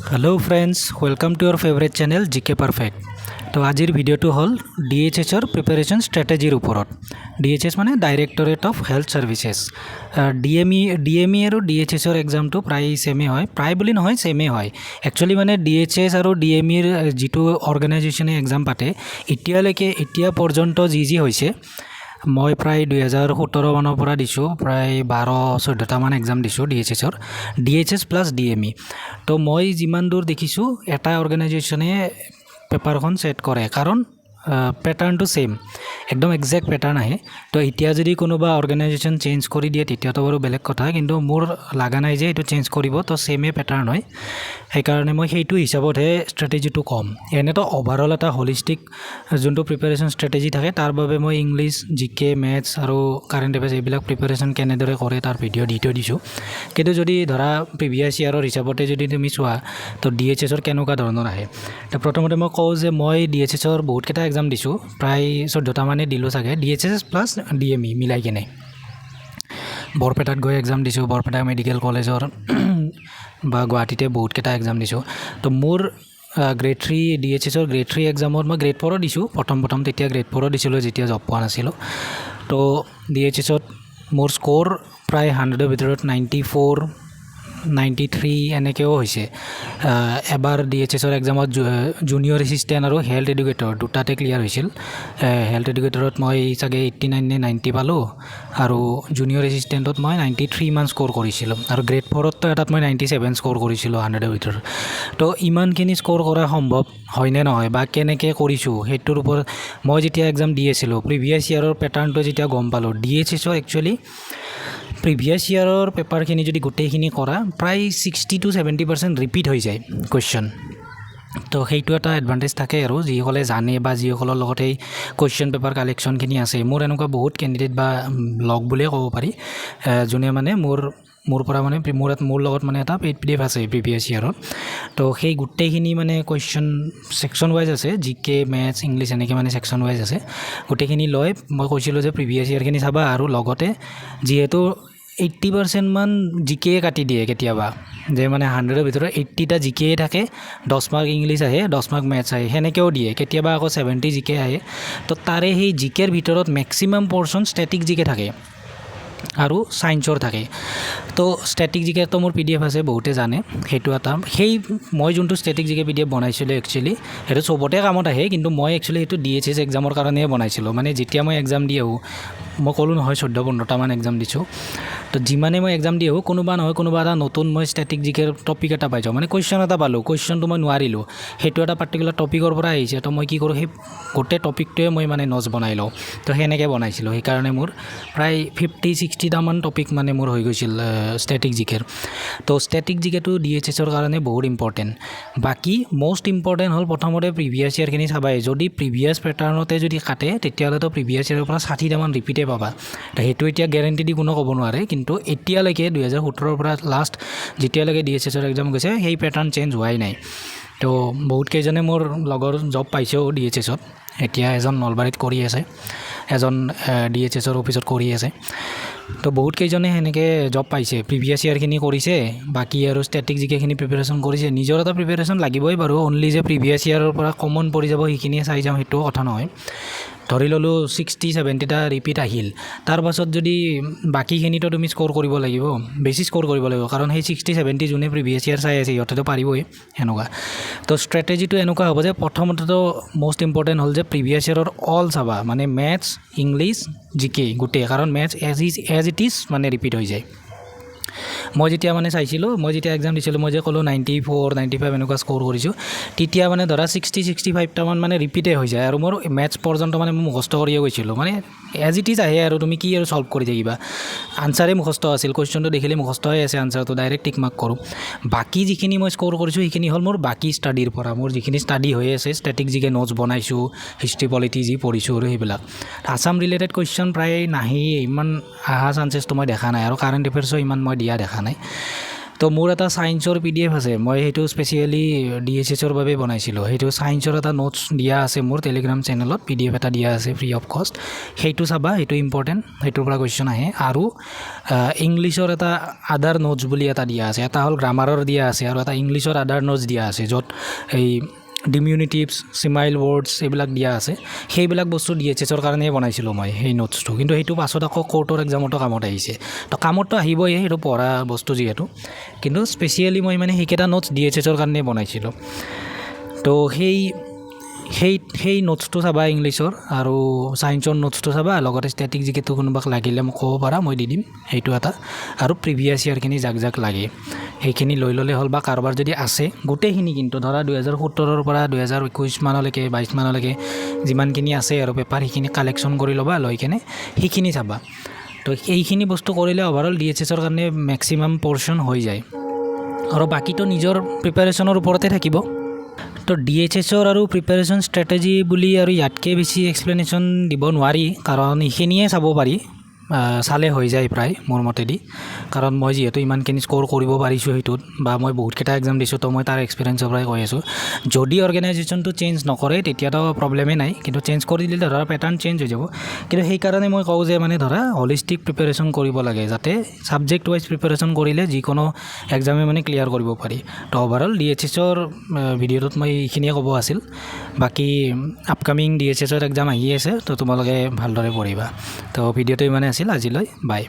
Hello friends welcome to your favourite channel GK perfect. तो आजिर video हल DHHर preparation स्ट्रेटेजिर ऊपर। DHS माने डायरेक्टरेट अफ हेल्थ सार्विसेस। DME और DHSर एग्जाम तो प्राय सेमे है, प्राय बुली नहय सेमे है एक्चुअली माने DHS और DMEर जीटो अर्गेनाइजेशने एग्जाम पाते इतिया पर्यन्त जी होइसे मैं प्राय 2017 माনৰ পৰা দিছোঁ প্ৰায় 12-14টা মান এক্সাম দিছোঁ DHS প্লাছ DME। তো মই যিমান দূৰ দেখিছোঁ এটা অৰ্গেনাইজেশ্যনে পেপাৰখন সেট কৰে কাৰণ পেটাৰ্ণটো সেম একদম এক্সাক্ট পেটাৰ্ণ আহে। তো এতিয়া যদি কোনোবা অৰ্গেনাইজেশ্যন চেঞ্জ কৰি দিয়ে তেতিয়াতো বাৰু বেলেগ কথা, কিন্তু মোৰ লাগা নাই যে এইটো চেঞ্জ কৰিব, তো সেমে পেটাৰ্ণ হয়। সেইকাৰণে মই সেইটো হিচাপতহে ষ্ট্ৰেটেজিটো কম। এনেতো অভাৰঅল এটা হলিষ্টিক যোনটো প্ৰিপাৰেশ্যন ষ্ট্ৰেটেজি থাকে তাৰ বাবে মই ইংলিছ জিকে মেথছ আৰু কাৰেণ্ট এফেয়াৰ্ছ এইবিলাক প্ৰিপাৰেশ্যন কেনেদৰে কৰে তাৰ ভিডিঅ' দি থৈ দিছোঁ। কিন্তু যদি ধৰা প্ৰিভিয়াছ ইয়াৰৰ হিচাপতে যদি তুমি চোৱা তো DHSৰ কেনেকুৱা ধৰণৰ আহে। তো প্ৰথমতে মই কওঁ যে মই DHSৰ বহুতকেইটা এক্সাম দিছোঁ, প্ৰায় 14টা মানে দিলোঁ চাগে DHS প্লাছ DME মিলাই কিনে। বৰপেটাত গৈ এক্সাম দিছোঁ, বৰপেটা মেডিকেল কলেজৰ বা গুৱাহাটীতে বহুতকেইটা এক্সাম দিছোঁ। তো মোৰ গ্ৰেড 3 DHSৰ গ্ৰেড 3 এক্সামত মই গ্ৰেড 4 দিছোঁ প্ৰথম তেতিয়া গ্ৰেড 4 দিছিলোঁ যেতিয়া জব পোৱা নাছিলোঁ। তো DHSত মোৰ স্ক'ৰ প্ৰায় 100ৰ ভিতৰত 94 93 এনেকৈও হৈছে। এবাৰ DHSৰ এক্সামত জুনিয়ৰ এছিষ্টেণ্ট আৰু হেল্থ এডুকেটৰ দুটাতে ক্লিয়াৰ হৈছিল। হেল্থ এডুকেটৰত মই চাগে 89 নে 90 পালোঁ আৰু জুনিয়ৰ এছিষ্টেণ্টত মই 93 মান স্ক'ৰ কৰিছিলোঁ, আৰু গ্ৰেড 4ততো এটাত মই 97 স্ক'ৰ কৰিছিলোঁ 100ৰ ভিতৰত। তো ইমানখিনি স্ক'ৰ কৰা সম্ভৱ হয়নে নহয় বা কেনেকৈ কৰিছোঁ সেইটোৰ ওপৰত মই যেতিয়া এক্সাম দি আছিলোঁ প্ৰিভিয়াছ ইয়াৰৰ পেটাৰ্ণটো যেতিয়া গম পালোঁ DHSৰ একচুৱেলি প্ৰিভিয়াছ ইয়াৰৰ পেপাৰখিনি যদি গোটেইখিনি কৰা প্ৰায় 60 to 70% ৰিপিট হৈ যায় কুৱেশ্যন। তো সেইটো এটা এডভান্টেজ থাকে আৰু যিসকলে জানে বা যিসকলৰ লগত এই কুৱেশ্যন পেপাৰ কালেকশ্যনখিনি আছে। মোৰ এনেকুৱা বহুত কেণ্ডিডেট বা লগ বুলিয়ে ক'ব পাৰি যোনে মানে মোৰ পৰা মানে মোৰ লগত মানে এটা PDF আছে প্ৰিভিয়াছ ইয়াৰত। তো সেই গোটেইখিনি মানে কুৱেশ্যন ছেকশ্যন ৱাইজ আছে, জিকে মেথছ ইংলিছ এনেকৈ মানে ছেকশ্যন ৱাইজ আছে। গোটেইখিনি লৈ মই কৈছিলোঁ যে প্ৰিভিয়াছ ইয়াৰখিনি চাবা, আৰু লগতে যিহেতু 80% মান জিকে কাটি দিয়ে কেতিয়াবা, যে মানে 100ৰ ভিতৰত 80টা জিকে থাকে, 10 মাৰ্ক ইংলিছ আহে 10 মাৰ্ক মেথছ আহে, সেনেকৈও দিয়ে কেতিয়াবা আকৌ 70 জিকে আহে। তো তাৰে সেই জিকেৰ ভিতৰত মেক্সিমাম পৰ্চন ষ্টেটিক জিকে থাকে আৰু ছায়েন্সৰ থাকে। তো ষ্টেটিক জিকেটো মোৰ PDF আছে, বহুতে জানে সেইটো এটা। সেই মই যোনটো ষ্টেটিক জিকে PDF বনাইছিলোঁ একচুৱেলি সেইটো চবতে কামত আহে, কিন্তু মই একচুৱেলি সেইটো DHS এক্সামৰ কাৰণেহে বনাইছিলোঁ। মানে যেতিয়া মই এক্সাম দি আহোঁ, মই ক'লোঁ নহয় 14-15টা মান এক্সাম দিছোঁ, তো যিমানে মই এক্সাম দি আহোঁ কোনোবা নহয় কোনোবা এটা নতুন মই ষ্টেটিক জিকেৰ টপিক এটা পাই যাওঁ, মানে কুৱেশ্যন এটা পালোঁ, কুৱেশ্যনটো মই নোৱাৰিলোঁ, সেইটো এটা পাৰ্টিকুলাৰ টপিকৰ পৰা আহিছে, তো মই কি কৰোঁ সেই গোটেই টপিকটোৱে মই মানে নোটছ বনাই লওঁ। তো সেনেকৈ বনাইছিলোঁ, সেইকাৰণে মোৰ প্ৰায় 50-60টা মান টপিক মানে মোৰ হৈ গৈছিল ষ্টেটিক জিকেৰ। তো ষ্টেটিক জিকেটো DHSৰ কাৰণে বহুত ইম্পৰ্টেণ্ট। বাকী মষ্ট ইম্পৰ্টেণ্ট হ'ল প্ৰথমতে প্ৰিভিয়াছ ইয়াৰখিনি চাবাই, যদি প্ৰিভিয়াছ পেটাৰ্ণতে যদি কাটে তেতিয়াহ'লেতো প্ৰিভিয়াছ ইয়াৰৰ পৰা 60টা মান ৰিপিটে পাবা। তো সেইটো এতিয়া গেৰেণ্টি দি কোনো ক'ব নোৱাৰে, কিন্তু এতিয়ালৈকে 2017ৰ পৰা লাষ্ট যেতিয়ালৈকে DHSৰ এক্সাম গৈছে সেই পেটাৰ্ণ চেঞ্জ হোৱাই নাই। তো বহুত কেইজনে মোৰ লগৰ জব পাইছেও DHSত, এতিয়া এজন নলবাৰীত কৰি আছে, এজন DHSৰ অফিচত কৰি আছে। তো বহুত কেইজনে সেনেকৈ জব পাইছে, প্ৰিভিয়াছ ইয়াৰখিনি কৰিছে, বাকী আৰু ষ্টেটিক জিকেখিনি প্ৰিপেৰেশ্যন কৰিছে। নিজৰ এটা প্ৰিপেৰেশ্যন লাগিবই বাৰু, অনলি যে প্ৰিভিয়াছ ইয়াৰৰ পৰা কমন পৰি যাব সেইখিনিয়ে চাই যাওঁ সেইটোও কথা নহয়। ধৰি ল'লোঁ 60-70টা ৰিপিট আহিল, তাৰ পাছত যদি বাকীখিনিতো তুমি স্ক'ৰ কৰিব লাগিব, বেছি স্ক'ৰ কৰিব লাগিব, কাৰণ সেই 60-70 যোনে প্ৰিভিয়াছ ইয়াৰ চাই আছে সিহঁতেতো পাৰিবই সেনেকুৱা। তো ষ্ট্ৰেটেজিটো এনেকুৱা হ'ব যে প্ৰথমতেতো মষ্ট ইম্পৰ্টেণ্ট হ'ল যে প্ৰিভিয়াছ ইয়াৰৰ অল চাবা, মানে মেথছ ইংলিছ জিকে গোটেই, কাৰণ মেথছ এজ ইট ইজ মানে ৰিপিট হৈ যায়। মই যেতিয়া মানে চাইছিলোঁ, মই যেতিয়া এক্সাম দিছিলোঁ, মই যে ক'লোঁ 94-95 এনেকুৱা স্ক'ৰ কৰিছোঁ, তেতিয়া মানে ধৰা 60-65টা মান মানে ৰিপিটে হৈ যায়, আৰু মোৰ মেথছ পৰ্যন্ত মানে মই মুখস্থ কৰিয়ে গৈছিলোঁ, মানে এজ ইট ইজ আহে আৰু তুমি কি আৰু ছল্ভ কৰি থাকিবা। আনচাৰেই মুখস্থ আছিল, কুৱেশ্যনটো দেখিলে মুখস্থ হৈ আছে, আনচাৰটো ডাইৰেক্ট টিক মাৰ্ক কৰোঁ। বাকী যিখিনি মই স্ক'ৰ কৰিছোঁ সেইখিনি হ'ল মোৰ বাকী ষ্টাডিৰ পৰা, মোৰ যিখিনি ষ্টাডি হৈ আছে ষ্টেটিক জিকে নোটছ বনাইছোঁ, হিষ্ট্ৰী পলিটি যি পঢ়িছোঁ আৰু সেইবিলাক। আছাম ৰিলেটেড কুৱেশ্যন প্ৰায় নাহেই, ইমান অহা চান্সেছটো মই দেখা নাই, আৰু কাৰেণ্ট এফেয়াৰ্ছো ইমান মই দিয়া দেখা নাই। তো তো মোৰ এটা ছায়েন্সৰ PDF আছে, মই সেইটো স্পেচিয়েলি DHHৰ বাবে বনাইছিলোঁ। সেইটো ছায়েন্সৰ এটা নোটছ দিয়া আছে মোৰ টেলিগ্ৰাম চেনেলত, PDF এটা দিয়া আছে ফ্ৰী অফ কষ্ট, সেইটো চাবা, সেইটো ইম্পৰ্টেণ্ট, সেইটোৰ পৰা কুৱেশ্যন আহে। আৰু ইংলিছৰ এটা আদাৰ নোটছ বুলি এটা দিয়া আছে, এটা হ'ল গ্ৰামাৰৰ দিয়া আছে আৰু এটা ইংলিছৰ আদাৰ নোটছ দিয়া আছে, য'ত এই ডিমিউনিটিভছ, চিমাইল ৱৰ্ডছ এইবিলাক দিয়া আছে। সেইবিলাক বস্তু DHHৰ কাৰণেই বনাইছিলোঁ মই সেই নোটছটো, কিন্তু সেইটো পাছত আকৌ কোৰ্টৰ এক্সামতো কামত আহিছে। তো কামততো আহিবই, সেইটো পঢ়া বস্তু যিহেতু, কিন্তু স্পেচিয়েলি মই মানে সেইকেইটা নোটছ DHHৰ কাৰণেই বনাইছিলোঁ। তো সেই নোটছটো চাবা ইংলিছৰ, আৰু ছায়েন্সৰ নোটছটো চাবা, লগতে ষ্টেটিক জিকেটো কোনোবাক লাগিলে মোক ক'ব পাৰা, মই দি দিম সেইটো এটা। আৰু প্ৰিভিয়াছ ইয়াৰখিনি যাক লাগে সেইখিনি লৈ ল'লে হ'ল, বা কাৰোবাৰ যদি আছে গোটেইখিনি, কিন্তু ধৰা 2017ৰ পৰা 2021 মানলৈকে 22 মানলৈকে যিমানখিনি আছে আৰু পেপাৰ, সেইখিনি কালেকশ্যন কৰি ল'বা, লৈ কেনে সেইখিনি চাবা। তো এইখিনি বস্তু কৰিলে অভাৰঅল DHHৰ কাৰণে মেক্সিমাম পৰ্শ্যন হৈ যায়, আৰু বাকীটো নিজৰ প্ৰিপাৰেশ্যনৰ ওপৰতে থাকিব। তো DHHৰ আৰু প্ৰিপাৰেশ্যন ষ্ট্ৰেটেজি বুলি আৰু ইয়াতকৈ বেছি এক্সপ্লেনেশ্যন দিব নোৱাৰি, কাৰণ এইখিনিয়ে চাব পাৰি, চালে হৈ যায় প্ৰায় মোৰ মতেদি। কাৰণ মই যিহেতু ইমানখিনি স্ক'ৰ কৰিব পাৰিছোঁ সেইটোত, বা মই বহুতকেইটা এক্সাম দিছোঁ, তো মই তাৰ এক্সপিৰিয়েঞ্চৰ পৰাই কৈ আছোঁ। যদি অৰ্গেনাইজেশ্যনটো চেঞ্জ নকৰে তেতিয়াতো প্ৰব্লেমেই নাই, কিন্তু চেঞ্জ কৰি দিলে ধৰা পেটাৰ্ণ চেঞ্জ হৈ যাব। কিন্তু সেইকাৰণে মই কওঁ যে মানে ধৰা হলিষ্টিক প্ৰিপাৰেশ্যন কৰিব লাগে, যাতে ছাবজেক্ট ৱাইজ প্ৰিপাৰেশ্যন কৰিলে যিকোনো এক্সামে মানে ক্লিয়াৰ কৰিব পাৰি। তো অভাৰঅল DHHৰ ভিডিঅ'টোত মই এইখিনিয়ে ক'ব আছিল। বাকী আপকামিং DHHৰ এক্সাম আহি আছে, তো তোমালোকে ভালদৰে পঢ়িবা। তো ভিডিঅ'টো ইমানে আছিল আজিলৈ, বাই।